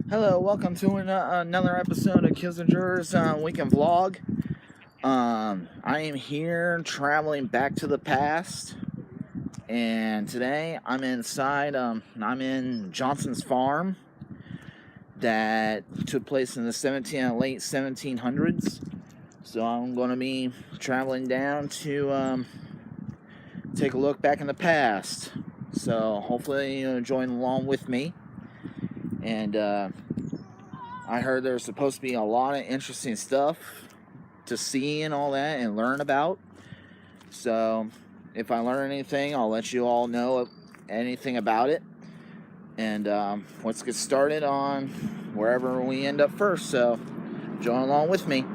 Hello, welcome to another episode of Kissinger's Weekend Vlog. I am here traveling back to the past, and today I'm inside. I'm in Johnston's farm that took place in the late 1700s. So I'm going to be traveling down to take a look back in the past. So hopefully you'll join along with me. And I heard there's supposed to be a lot of interesting stuff to see and all that and learn about. So if I learn anything, I'll let you all know anything about it. And let's get started on wherever we end up first. So join along with me.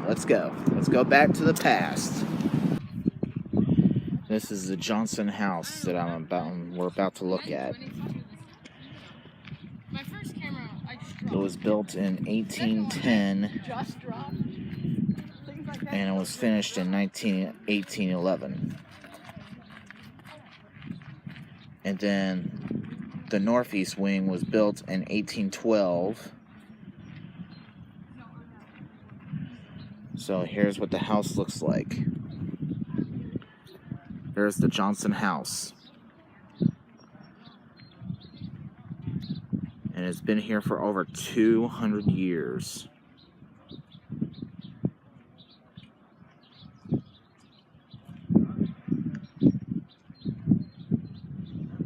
Let's go. Let's go back to the past. This is the Johnston house that we're about to look at. It was built in 1810 and it was finished in 1811. And then the northeast wing was built in 1812. So here's what the house looks like. There's the Johnston house. And it's been here for over 200 years.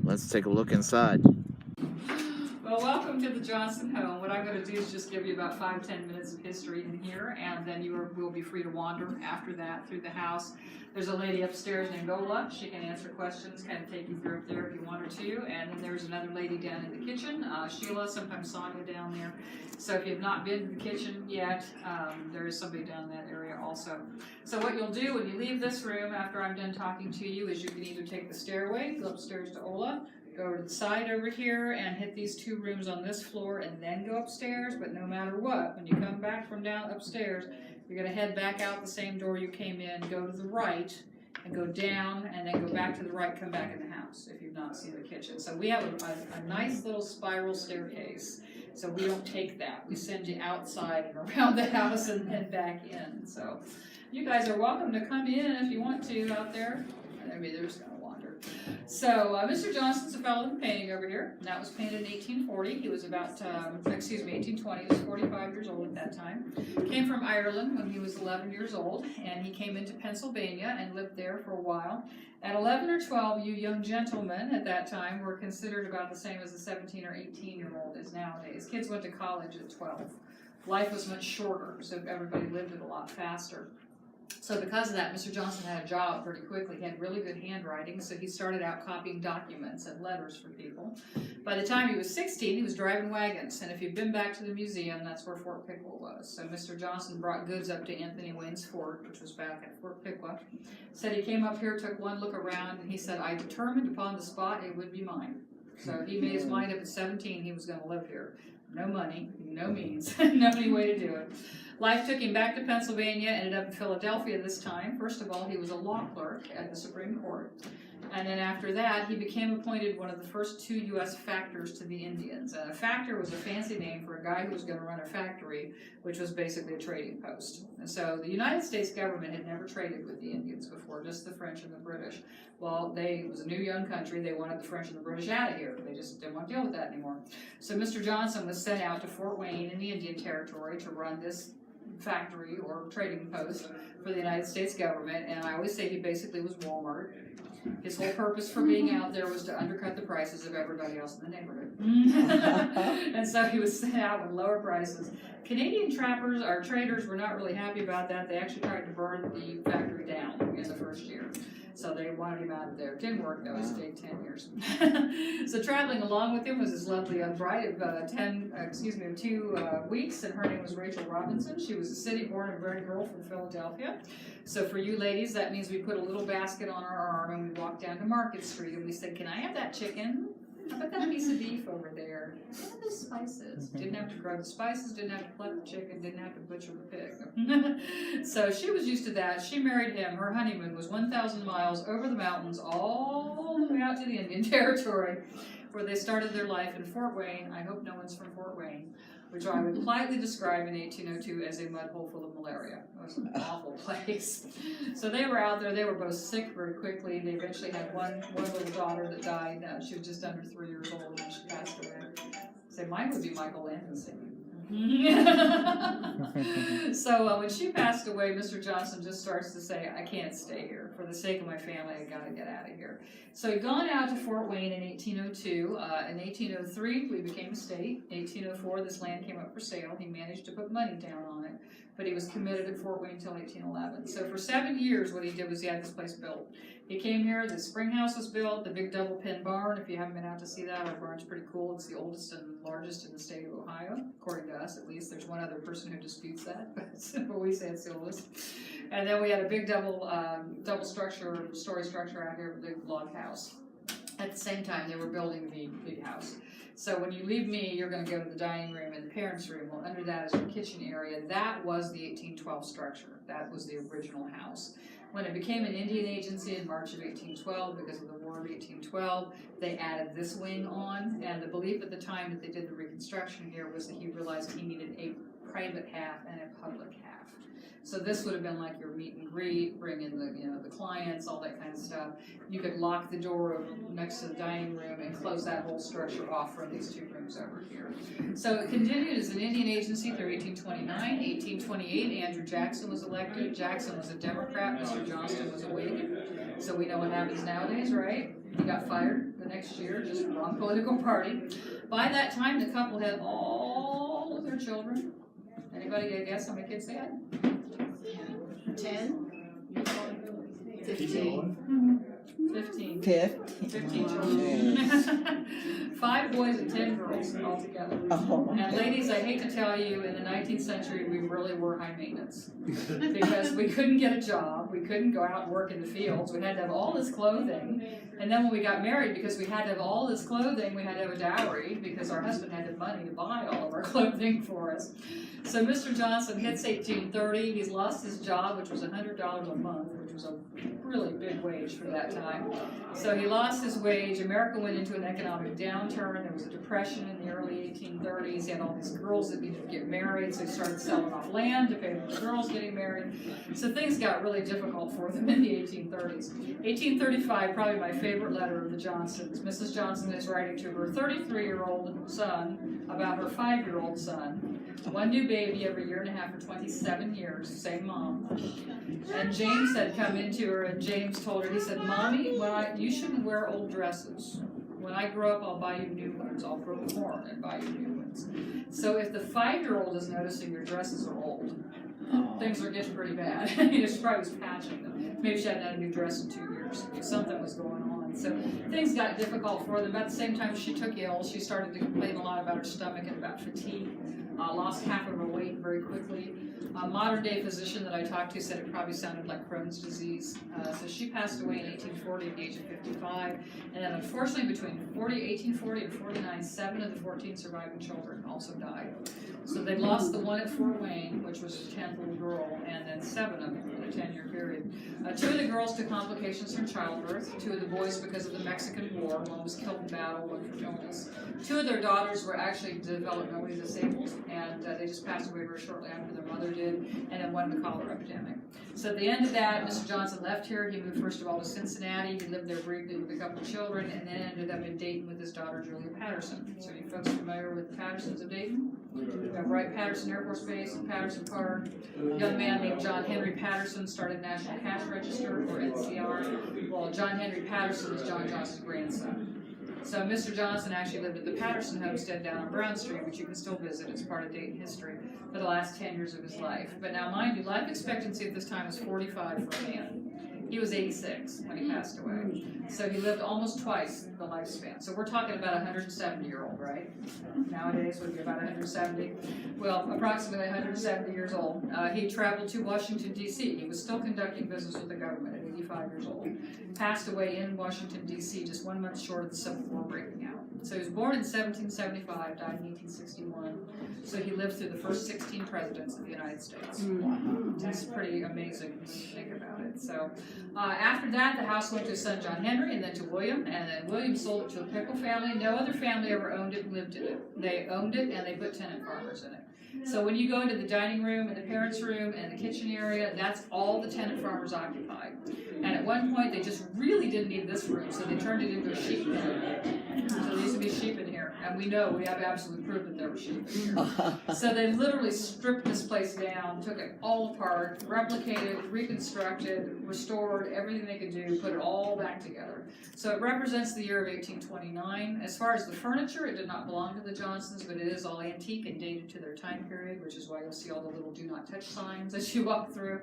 Let's take a look inside. Well, welcome to the Johnston home. What I'm going to do is just give you about 5-10 minutes of history in here, and then will be free to wander after that through the house. There's a lady upstairs named Ola. She can answer questions, kind of take you through up there if you want her to. And then there's another lady down in the kitchen, Sheila, sometimes Sonia down there. So if you've not been to the kitchen yet, there is somebody down in that area also. So what you'll do when you leave this room after I'm done talking to you is you can either take the stairway, go upstairs to Ola, go to the side over here and hit these 2 rooms on this floor and then go upstairs. But no matter what, when you come back from down upstairs, you're going to head back out the same door you came in, go to the right, and go down, and then go back to the right, come back in the house if you've not seen the kitchen. So we have a nice little spiral staircase. So we don't take that. We send you outside and around the house and then back in. So you guys are welcome to come in if you want to out there. Maybe they're just going to wander. So Mr. Johnston's a fellow in painting over here. And that was painted in 1840. He was 1820. He was 45 years old at that time. Came from Ireland when he was 11 years old, and he came into Pennsylvania and lived there for a while. At 11 or 12, you young gentlemen at that time were considered about the same as a 17 or 18-year-old is nowadays. Kids went to college at 12. Life was much shorter, so everybody lived it a lot faster. So because of that, Mr. Johnston had a job pretty quickly. He had really good handwriting, so he started out copying documents and letters for people. By the time he was 16, he was driving wagons, and if you've been back to the museum, that's where Fort Piqua was. So Mr. Johnston brought goods up to Anthony Wayne's fort, which was back at Fort Piqua. Said he came up here, took one look around, and he said, "I determined upon the spot it would be mine." So he made his mind up at 17 he was going to live here. No money, no means, no any way to do it. Life took him back to Pennsylvania, ended up in Philadelphia this time. First of all, he was a law clerk at the Supreme Court. And then after that, he became appointed one of the first 2 U.S. factors to the Indians. And a factor was a fancy name for a guy who was going to run a factory, which was basically a trading post. And so the United States government had never traded with the Indians before, just the French and the British. Well, it was a new young country. They wanted the French and the British out of here. They just didn't want to deal with that anymore. So Mr. Johnston was sent out to Fort Wayne in the Indian Territory to run this factory or trading post for the United States government. And I always say he basically was Walmart. His whole purpose for being out there was to undercut the prices of everybody else in the neighborhood. And so he was sent out with lower prices. Canadian trappers, our traders, were not really happy about that. They actually tried to burn the factory down in the first year. So they wanted him out of there. It didn't work though, he stayed 10 years. So traveling along with him was his lovely bride of 2 weeks, and her name was Rachel Robinson. She was a city-born and bred girl from Philadelphia. So for you ladies, that means we put a little basket on our arm and we walked down to Market Street and we said, "Can I have that chicken? How about that piece of beef over there? What are the spices?" Didn't have to grow the spices, didn't have to pluck the chicken, didn't have to butcher the pig. So she was used to that. She married him. Her honeymoon was 1,000 miles over the mountains, all the way out to the Indian Territory. where they started their life in Fort Wayne. I hope no one's from Fort Wayne, which I would politely describe in 1802 as a mud hole full of malaria. It was an awful place. So they were out there. They were both sick very quickly. They eventually had one little daughter that died. She was just under 3 years old when she passed away. So mine would be Michael Landon singing. So when she passed away, Mr. Johnston just starts to say, I can't stay here. For the sake of my family, I got to get out of here. So he'd gone out to Fort Wayne in 1802. In 1803, we became a state. 1804, this land came up for sale. He managed to put money down on it, but he was committed at Fort Wayne until 1811. So for 7 years, what he did was he had this place built. He came here, the spring house was built, the big double pen barn. If you haven't been out to see that, our barn's pretty cool. It's the oldest and largest in the state of Ohio, according to us at least. There's one other person who disputes that, but we say it's the oldest. And then we had a big double story structure out here with a big log house. At the same time, they were building the big house. So when you leave me, you're going to go to the dining room and the parents' room. Well, under that is your kitchen area. That was the 1812 structure. That was the original house. When it became an Indian agency in March of 1812, because of the War of 1812, they added this wing on, and the belief at the time that they did the reconstruction here was that he realized he needed a private half and a public half. So this would have been like your meet and greet, bring in the clients, all that kind of stuff. You could lock the door next to the dining room and close that whole structure off from these two rooms over here. So it continued as an Indian agency through 1829. 1828, Andrew Jackson was elected. Jackson was a Democrat. Mr. Johnston was a Whig. So we know what happens nowadays, right? He got fired the next year, just wrong political party. By that time, the couple had all of their children. Anybody get a guess how many kids they had? 10? 15. 15 children. 5 boys and 10 girls altogether. Oh. And ladies, I hate to tell you, in the 19th century, we really were high maintenance. Because we couldn't get a job, we couldn't go out and work in the fields, we had to have all this clothing. And then when we got married, because we had to have all this clothing, we had to have a dowry, because our husband had the money to buy all of our clothing for us. So Mr. Johnston hits 1830, he's lost his job, which was $100 a month, which was a really big wage for that time. So he lost his wage. America went into an economic downturn. There was a depression in the early 1830s. He had all these girls that needed to get married, so he started selling off land to pay for the girls getting married. So things got really difficult for them in the 1830s. 1835, probably my favorite letter of the Johnstons. Mrs. Johnston is writing to her 33-year-old son about her 5-year-old son. One new baby every year and a half for 27 years, same mom. And James had come into her, and James told her, he said, Mommy, you shouldn't wear old dresses. When I grow up, I'll buy you new ones. I'll grow corn and buy you new ones. So if the 5-year-old is noticing your dresses are old, things are getting pretty bad. She probably was patching them. Maybe she hadn't had a new dress in 2 years. Something was going on. So things got difficult for them. At the same time, she took ill. She started to complain a lot about her stomach and about fatigue. Lost half of her weight very quickly. A modern day physician that I talked to said it probably sounded like Crohn's disease. So she passed away in 1840 at the age of 55. And then unfortunately between 1840 and 49, 7 of the 14 surviving children also died. So they lost the one at Fort Wayne, which was the 10th little girl, and then 7 of them in a 10-year period. 2 of the girls to complications from childbirth, 2 of the boys because of the Mexican War. One was killed in battle, one from illness. 2 of their daughters were actually developmentally disabled, and they just passed away very shortly after their mother did, and then one in the cholera epidemic. So at the end of that, Mr. Johnston left here. He moved first of all to Cincinnati. He lived there briefly with a couple of children, and then ended up in Dayton with his daughter, Julia Patterson. So are you folks familiar with the Pattersons of Dayton? We have Wright Patterson Air Force Base in Patterson Park. A young man named John Henry Patterson started National Cash Register, or NCR. Well, John Henry Patterson was John Johnston's grandson. So Mr. Johnston actually lived at the Patterson homestead down on Brown Street, which you can still visit. It's part of Dayton history for the last 10 years of his life. But now, mind you, life expectancy at this time was 45 for a man. He was 86 when he passed away. So he lived almost twice the lifespan. So we're talking about a 170-year-old, right? Nowadays would be about 170. Well, approximately 170 years old. He traveled to Washington, D.C. He was still conducting business with the government at 85 years old. Passed away in Washington, D.C. just 1 month short of the Civil War breaking out. So he was born in 1775, died in 1861. So he lived through the first 16 presidents of the United States. That's pretty amazing when you think about it. So after that, the house went to his son John Henry and then to William, and then William sold it to a Piqua family. No other family ever owned it and lived in it. They owned it and they put tenant farmers in it. So when you go into the dining room and the parents' room and the kitchen area, that's all the tenant farmers occupied. And at one point, they just really didn't need this room, so they turned it into a sheep pen. So there used to be sheep in here, and we have absolute proof that there were sheep in here. So they literally stripped this place down, took it all apart, replicated, reconstructed, restored, everything they could do, put it all back together. So it represents the year of 1829. As far as the furniture, it did not belong to the Johnstons, but it is all antique and dated to their time period, which is why you'll see all the little do not touch signs as you walk through.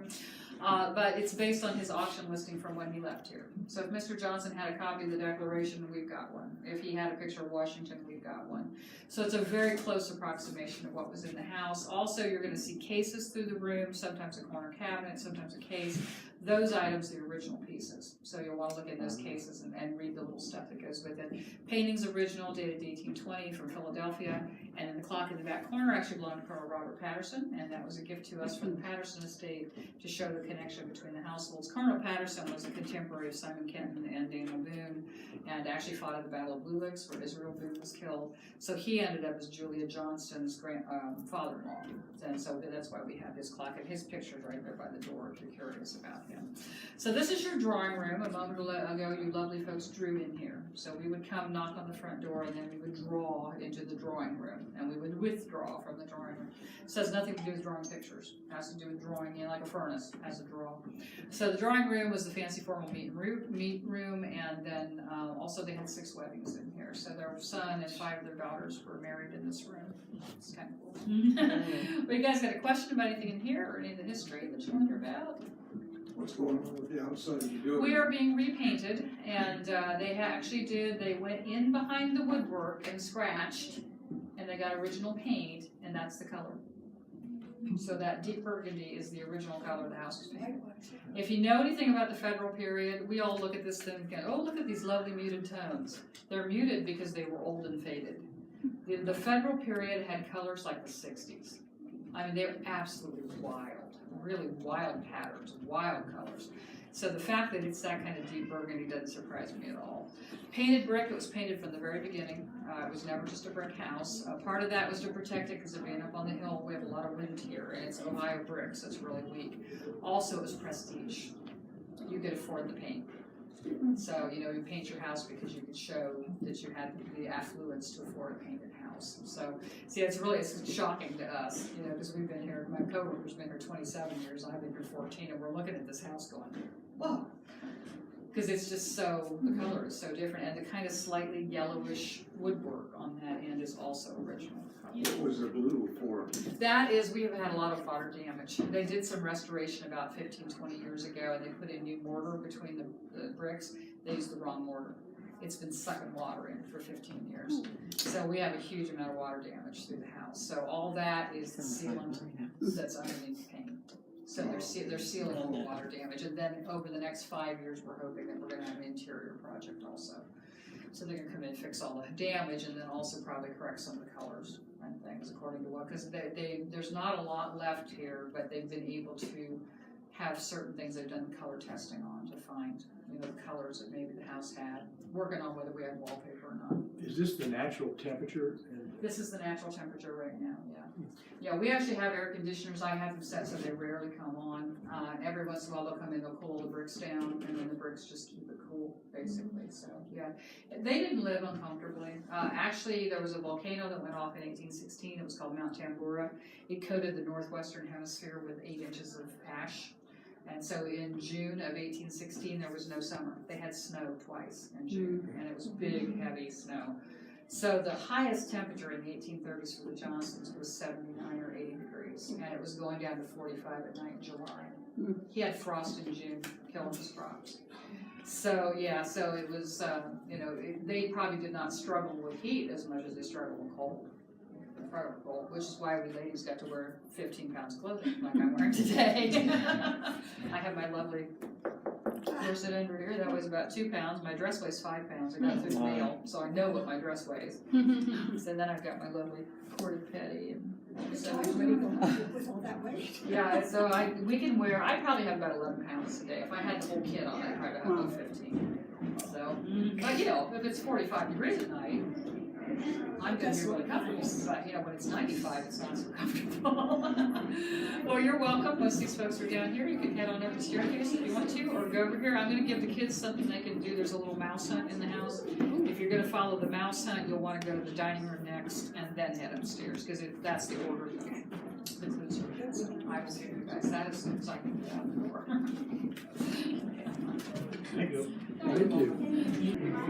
But it's based on his auction listing from when he left here. So if Mr. Johnston had a copy of the Declaration, we've got one. If he had a picture of Washington, we've got one. So it's a very close approximation of what was in the house. Also, you're going to see cases through the room, sometimes a corner cabinet, sometimes a case. Those items are the original pieces. So you'll want to look at those cases and read the little stuff that goes with it. Paintings original, dated 1820 from Philadelphia. And then the clock in the back corner actually belonged to Colonel Robert Patterson, and that was a gift to us from the Patterson estate to show the connection between the households. Colonel Patterson was a contemporary of Simon Kenton and Daniel Boone, and actually fought at the Battle of Blue Licks, where Israel Boone was killed. So he ended up as Julia Johnston's father-in-law, and so that's why we have his clock, and his picture's right there by the door if you're curious about him. So this is your drawing room. A moment ago, you lovely folks drew in here. So we would come knock on the front door, and then we would draw into the drawing room, and we would withdraw from the drawing room. So it has nothing to do with drawing pictures. It has to do with drawing in like a furnace has a draw. So the drawing room was the fancy formal meet room, and then also they had 6 weddings in here. So their son and 5 of their daughters were married in this room. It's kind of cool. But you guys got a question about anything in here or any of the history that you want to hear about? What's going on with the outside of the building? We are being repainted, and they went in behind the woodwork and scratched, and they got original paint, and that's the color. So that deep burgundy is the original color the house was painted. If you know anything about the Federal period, we all look at this thing and go, oh, look at these lovely muted tones. They're muted because they were old and faded. The Federal period had colors like the 60s. I mean, they were absolutely wild. Really wild patterns, wild colors. So the fact that it's that kind of deep burgundy doesn't surprise me at all. Painted brick, it was painted from the very beginning. It was never just a brick house. Part of that was to protect it because of being up on the hill. We have a lot of wind here, and it's Ohio brick, so it's really weak. Also, it was prestige. You could afford the paint. So, you paint your house because you could show that you had the affluence to afford a painted house. So, see, it's shocking to us, because we've been here, my coworker's been here 27 years, and I've been here 14, and we're looking at this house going, whoa. Because it's just the color is so different, and the kind of slightly yellowish woodwork on that end is also original. What was the blue for? That is, we have had a lot of water damage. They did some restoration about 15, 20 years ago, and they put in new mortar between the bricks. They used the wrong mortar. It's been sucking water in for 15 years. So we have a huge amount of water damage through the house. So all that is the sealant that's underneath the paint. So they're sealing all the water damage. And then over the next 5 years, we're hoping that we're going to have an interior project also. So they're going to come in and fix all the damage, and then also probably correct some of the colors and things according to what, because there's not a lot left here, but they've been able to have certain things they've done color testing on to find, the colors that maybe the house had, working on whether we have wallpaper or not. Is this the natural temperature? This is the natural temperature right now, yeah. Yeah, we actually have air conditioners. I have them set so they rarely come on. Every once in a while they'll come in, they'll cool the bricks down, and then the bricks just keep it cool, basically. So, yeah. They didn't live uncomfortably. Actually, there was a volcano that went off in 1816. It was called Mount Tambora. It coated the northwestern hemisphere with 8 inches of ash. And so in June of 1816, there was no summer. They had snow twice in June, and it was big, heavy snow. So the highest temperature in the 1830s for the Johnstons was 79 or 80 degrees, and it was going down to 45 at night in July. He had frost in June, killing his crops. So yeah, so it was, they probably did not struggle with heat as much as they struggled with cold. Which is why we ladies got to wear 15 pounds of clothing like I'm wearing today. I have my lovely corset under here, that weighs about 2 pounds. My dress weighs 5 pounds. I got it through the mail, so I know what my dress weighs. So then I've got my lovely corded petty and so With all that weight. yeah, so we can wear, I probably have about 11 pounds a day. If I had the whole kit on, I'd probably have about 15. So, but you know, if it's 45 degrees at night, I'm gonna be really comfortable, but you know, when it's 95, it's not so comfortable. Well, you're welcome. Most of these folks are down here. You can head on up the staircase if you want to, or go over here. I'm gonna give the kids something they can do. There's a little mouse hunt in the house. If you're gonna follow the mouse hunt, you'll wanna go to the dining room next and then head upstairs, because that's the order the foods are. I will give you guys that as soon as I can get out the door. Thank you. Thank you.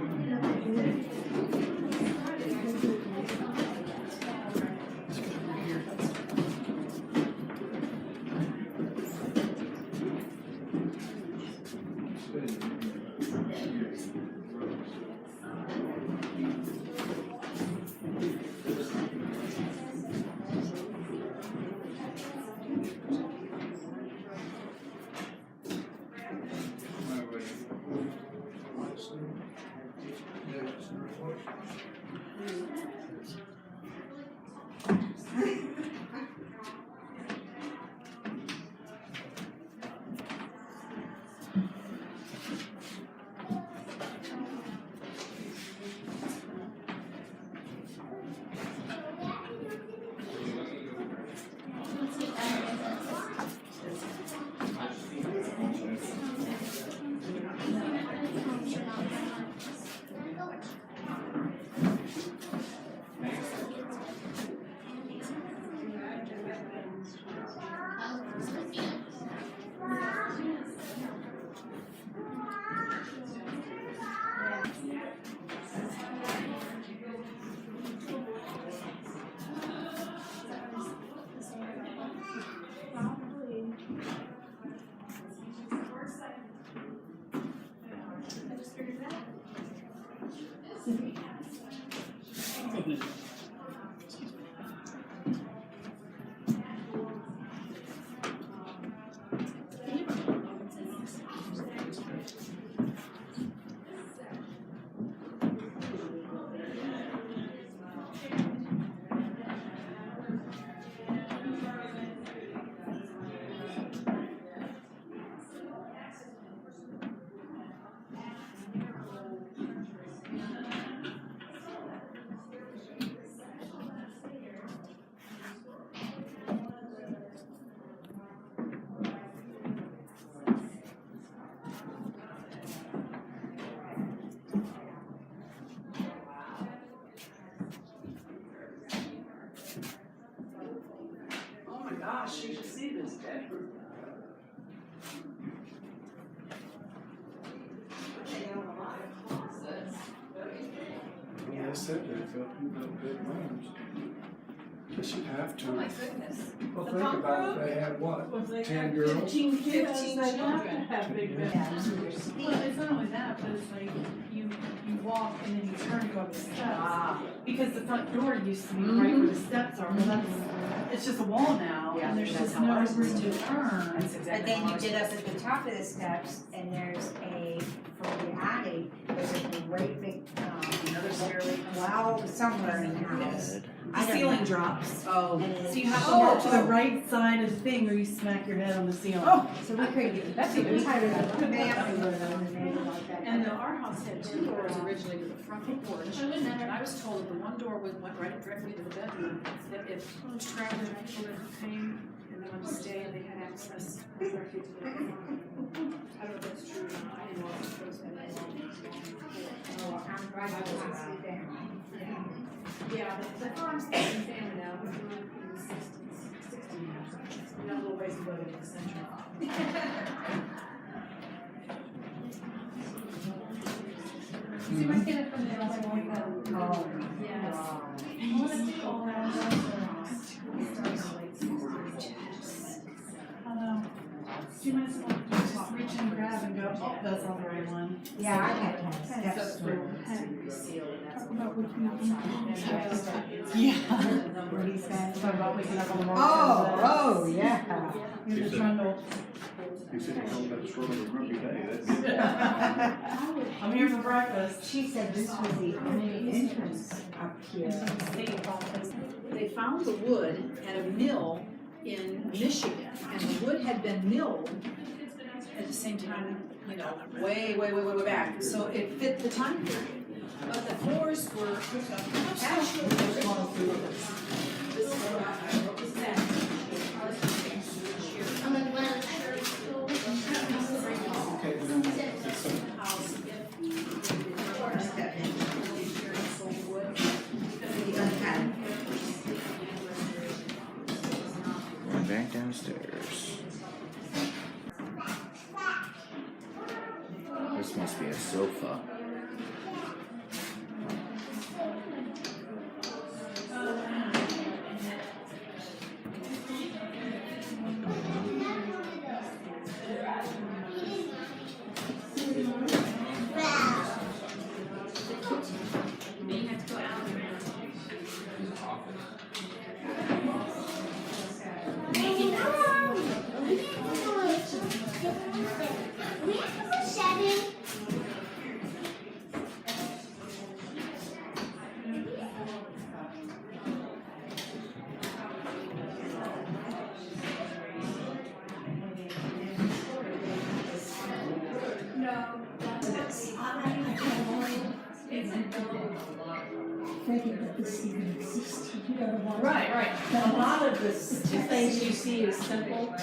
Gosh, you should see this day. Yeah, I said that, felt you built big rooms. Guess you'd have to. Oh my goodness. Well, think about it, they had what, 10 girls? 15 kids, 15 they have to children. have big beds. Well, it's not only that, but it's like you walk and then you turn and go up the steps. Because the front door used to be right where the steps are, well, it's just a wall now, Yeah, and there's that's just how no ours is room too. to turn. That's exactly But then how you ours get is. up at the top of the steps and there's for the attic, there's a great big, Another stairway. well, somewhere in the house. Good. The ceiling drops. Oh. And So you have to Oh. walk to the right side of the thing or you smack your head on the ceiling. So we couldn't get, that's even tighter than the family would have been like that. And our house had two doors originally to the front porch, and I was told that the one door went right directly to the bedroom, that if travelers, people that came and they wanted to stay, they had access directly to the bedroom. I don't know if that's true or not, I didn't know if it was supposed to be. Oh, I'm right on the house there. Yeah, the farm's in family now, was in the 60s, you know, a little ways to go to the center. See my skin up from there, I was like, Oh. yes. Hello. Do you mind just reach and grab and go, oh, that's not the right one. Yeah, I had steps through. Yeah. What do you say? So about waking up on the morning. Oh, yeah. Here's the trundle. He said he's talking about the struggle of a grumpy day. That's I'm here for breakfast. She said this was the only entrance up here. They found the wood at a mill in Michigan, and the wood had been milled at the same time, you know, way back, so it fit the time period. But the floors were actually. Going back downstairs. This must be a sofa. Right. A lot of the things you see is simple.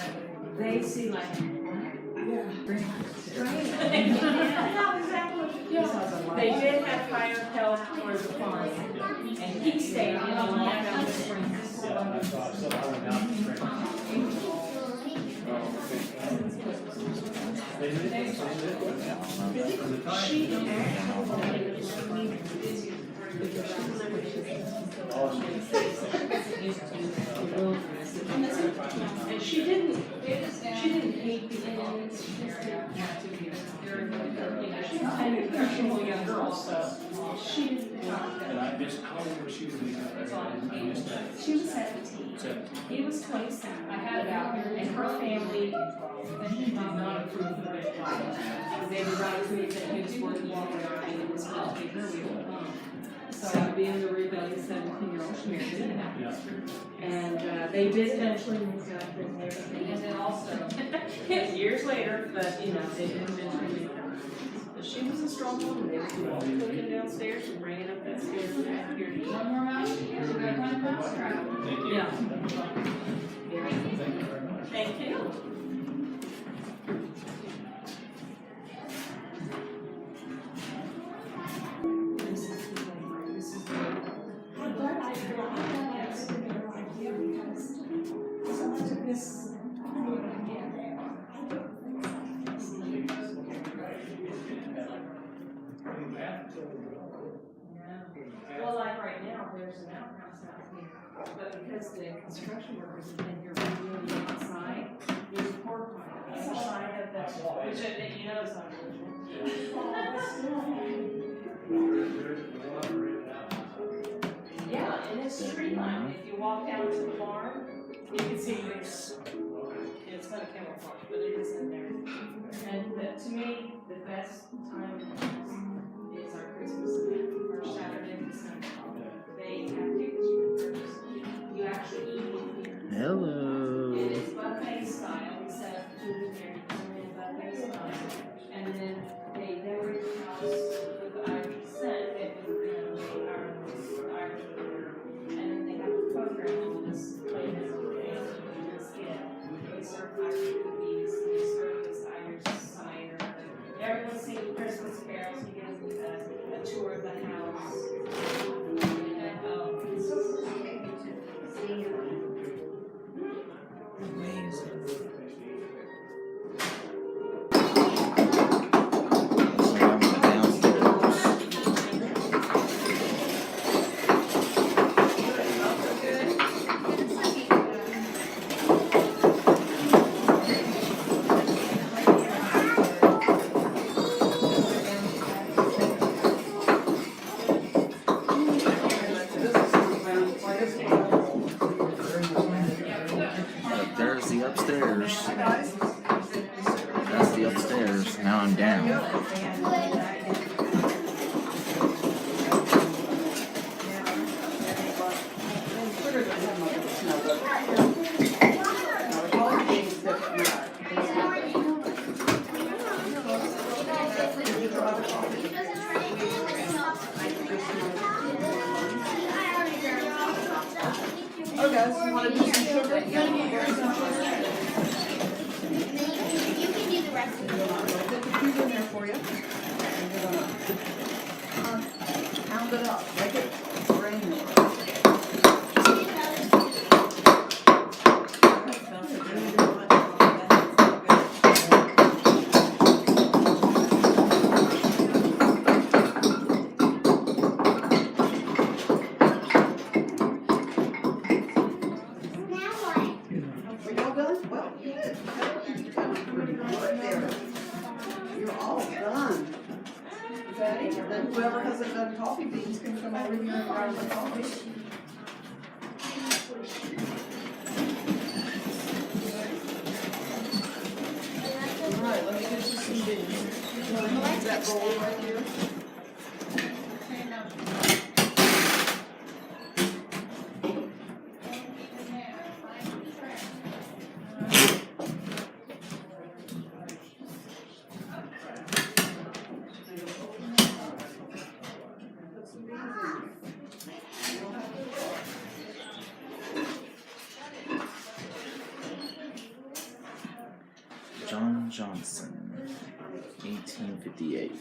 They see like. They did have higher help for the farm, and he stayed in and walked down the spring house. And she didn't hate the Indians. She just didn't want to be very good. She's kind of impressionable young girl, so she didn't want and that. I just, how old was she when he got that? I missed that. She was 17. He was 27. I had about her, and her family did not approve of it. They would not approve that he was working while they were and it was going to take her away home. So being the rebellious 17-year-old, she married him. Yeah. And they did eventually move up and everything. And then also, years later, but you know, they did eventually leave her. But she was a strong woman. They were cooking downstairs and bringing up that stairs and back here. One more mouse? You gotta find a mouse trap. Thank you. Yeah. Thank you very much. Thank you. Well, like right now, there's an outhouse out here, but because the construction workers have been here redoing the outside, there's a porta potty on the side of that, which you know is yeah, and it's tree lined. If you walk down to the barn, you can see there's, it's not a camouflage, but it is in there. And to me, the best time is our Christmas event, first Saturday in December. They have pictures. You actually eat here. Hello. It is buffet style. We set up food in there, buffet style. And then they decorate the house with the Irish descent, Irish liquor. And then they have a program on this plate as a they serve Irish cookies, they serve this Irish cider. Everyone sings Christmas carols. You get a tour of the house. There's the upstairs. Now I'm down. Oh, guys, you wanna do some sugar? You can do the rest of it. Put the cube in there for you. And you're gonna pound it up, make it granular. We all done? Well, good. Right there. You're all done. Okay, and then whoever hasn't done coffee beans can come over here and grab the coffee. All right, let me get you some beans. You wanna use that bowl right here? Johnston, 1858.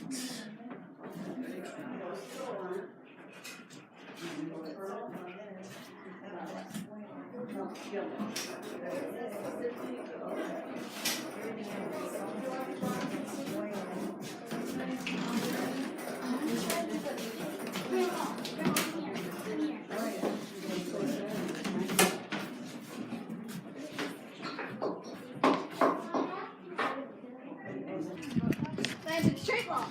That's a straight wall.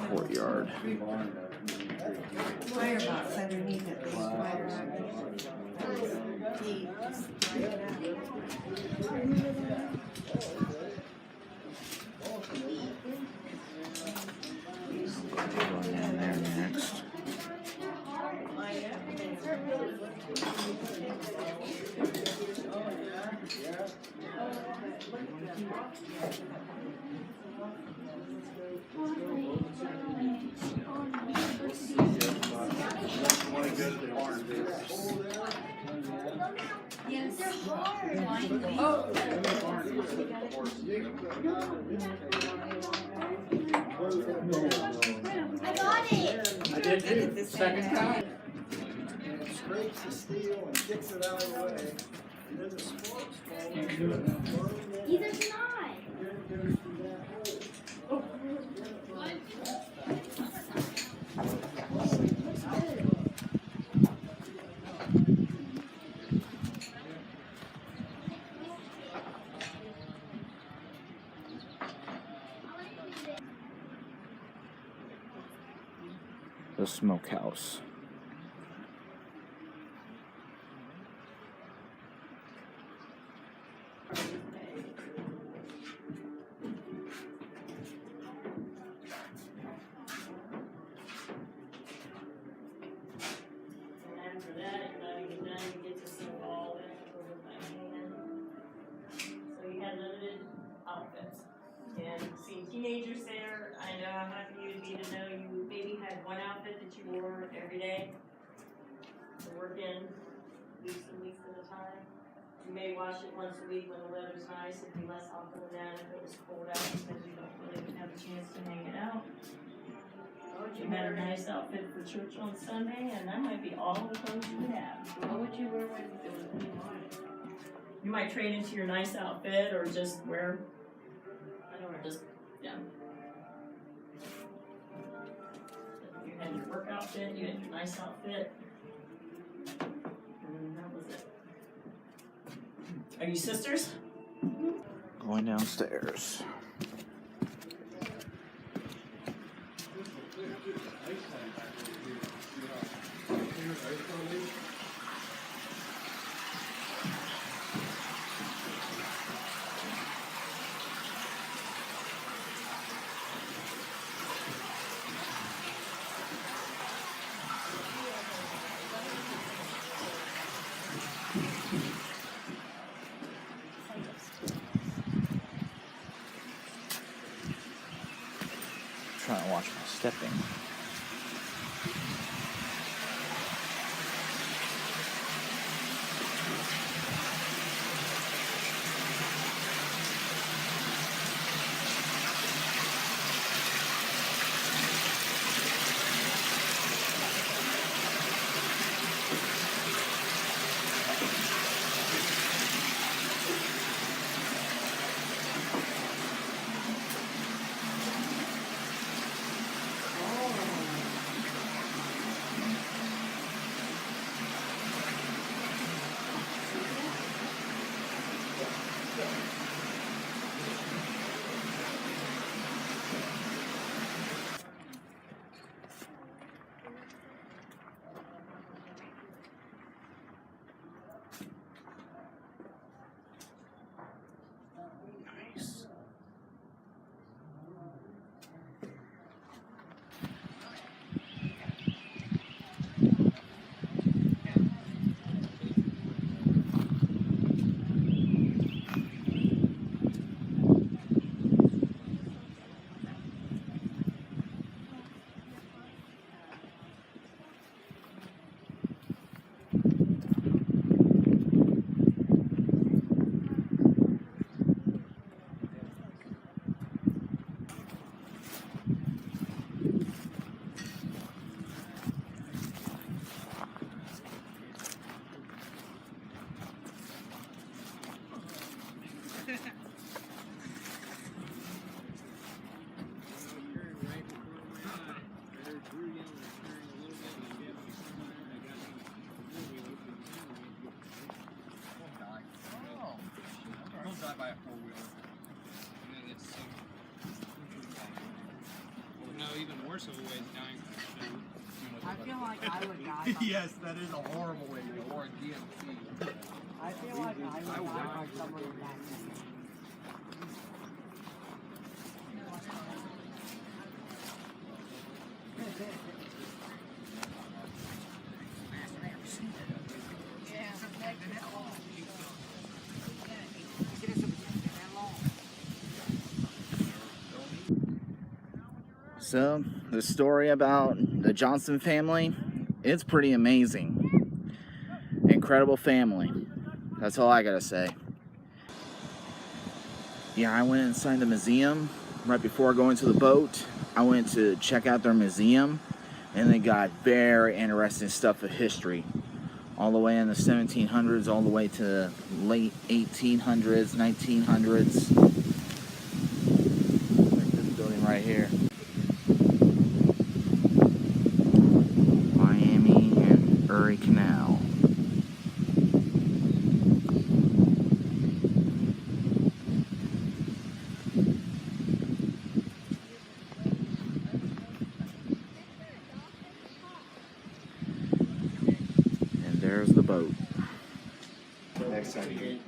Courtyard. Firebox underneath it. Going down there next. Yes, they're hard. I got it. I did too. Second time. Scrapes the steel and kicks it out of the way. And then the sparks fall. He does not. The smokehouse. And after that, you're not even done, you get to see all that over my hand. So you had limited outfits. And seeing teenagers there, I know how happy you'd be to know you maybe had one outfit that you wore every day. To work in weeks and weeks at a time. You may wash it once a week when the weather's nice, it'd be less often than that if it was cold out because you don't really have a chance to hang it out. You had a nice outfit for church on Sunday, and that might be all the clothes you would have. What would you wear when it was really hot? You might trade into your nice outfit, or just wear, I don't know, just, yeah. You had your work outfit, you had your nice outfit. And that was it. Are you sisters? Going downstairs. Trying to watch my stepping. By a four-wheeler. And then it's no, even worse of a way is dying from the I feel like I would die. Yes, that is a horrible way to go, or a DMC. I feel like I would die by someone in that thing. So, the story about the Johnston family, it's pretty amazing. Incredible family. That's all I gotta say. Yeah, I went inside the museum right before going to the boat. I went to check out their museum, and they got very interesting stuff of history. All the way in the 1700s, all the way to late 1800s, 1900s. Like this building right here. Canal. And there's the boat. Next time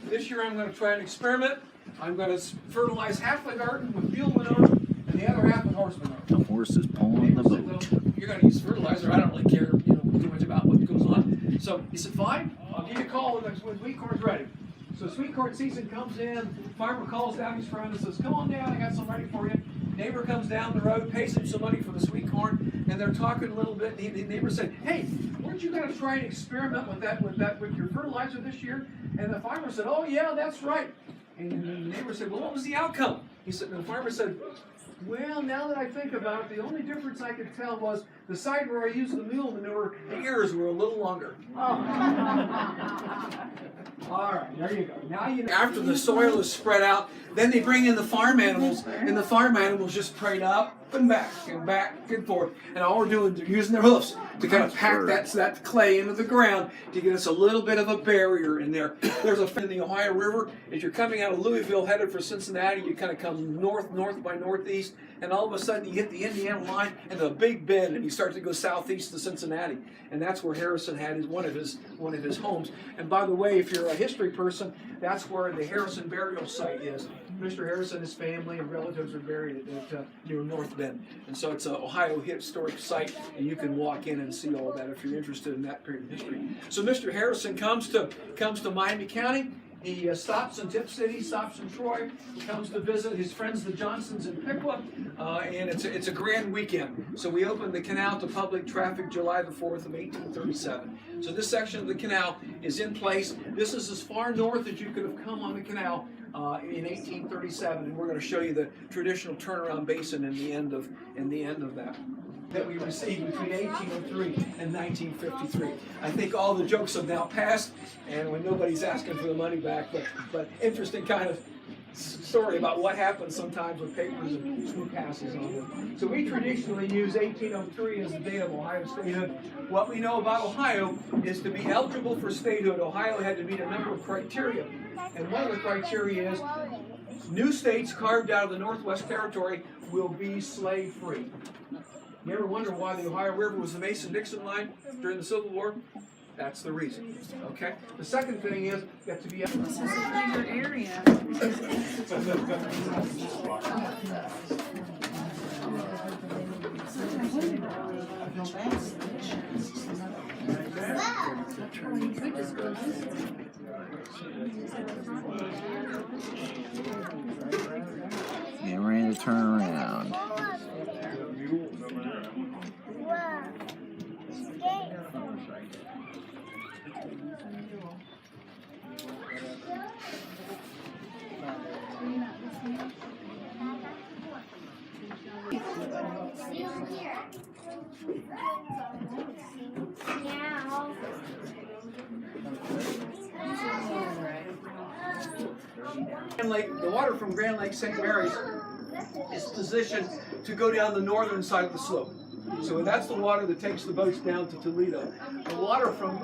This year I'm going to try an experiment. I'm going to fertilize half the garden with mule manure and the other half with horse manure. The horse is pulling the boat. You're going to use fertilizer. I don't really care, too much about what goes on. So he said, "Fine, I'll give you a call when wheat corn's ready." So sweet corn season comes in. Farmer calls down his friend and says, "Come on down, I got some ready for you." Neighbor comes down the road, pays him some money for the sweet corn, and they're talking a little bit. And the neighbor said, "Hey, weren't you going to try and experiment with your fertilizer this year?" And the farmer said, "Oh yeah, that's right." And the neighbor said, "Well, what was the outcome?" He said, the farmer said, Well, now that I think about it, the only difference I could tell was the side where I used the mule manure, the ears were a little longer. All right, there you go. Now you know. After the soil is spread out, then they bring in the farm animals, and the farm animals just trade up and back and forth. And all we're doing is using their hoofs to kind of pack that clay into the ground to get us a little bit of a barrier in there. There's a in the Ohio River. As you're coming out of Louisville, headed for Cincinnati, you kind of come north by northeast, and all of a sudden you hit the Indiana line and the big bend, and you start to go southeast to Cincinnati, and that's where Harrison had one of his homes. And by the way, if you're a history person, that's where the Harrison burial site is. Mr. Harrison, his family, and relatives are buried at near North Bend, and so it's an Ohio historic site, and you can walk in and see all that if you're interested in that period of history. So Mr. Harrison comes to Miami County. He stops in Tip City, stops in Troy, comes to visit his friends, the Johnstons in Piqua, and it's a grand weekend. So we opened the canal to public traffic July the 4th of 1837. So this section of the canal is in place. This is as far north as you could have come on the canal in 1837, and we're going to show you the traditional turnaround basin in the end of that we received between 1803 and 1953. I think all the jokes have now passed, and when nobody's asking for the money back, but interesting kind of story about what happens sometimes with papers and who passes on them. So we traditionally use 1803 as the date of Ohio statehood. What we know about Ohio is to be eligible for statehood, Ohio had to meet a number of criteria. And one of the criteria is new states carved out of the Northwest Territory will be slave-free. You ever wonder why the Ohio River was the Mason-Dixon line during the Civil War? That's the reason. Okay? The second thing is you have to be... This is a bigger area. Get ready to turn around. The water from Grand Lake St. Mary's is positioned to go down the northern side of the slope. So that's the water that takes the boats down to Toledo. The water from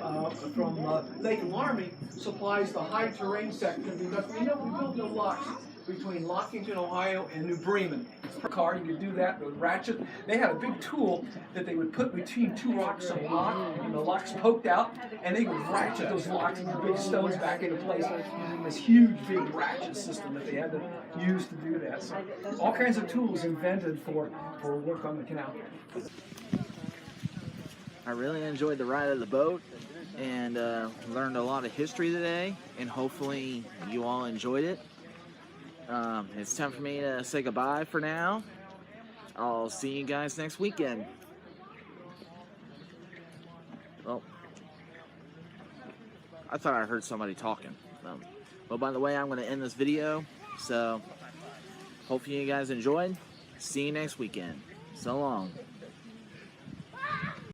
Lake Alarmy supplies the high terrain section because we built no locks between Lockington, Ohio, and New Bremen. Per car, you could do that with ratchet. They had a big tool that they would put between two rocks on a lock, and the locks poked out, and they would ratchet those locks and the big stones back into place using this huge, big ratchet system that they had to use to do that. So all kinds of tools invented for work on the canal. I really enjoyed the ride of the boat and learned a lot of history today, and hopefully you all enjoyed it. It's time for me to say goodbye for now. I'll see you guys next weekend. Well, I thought I heard somebody talking. But by the way, I'm going to end this video. So, hopefully you guys enjoyed. See you next weekend. So long.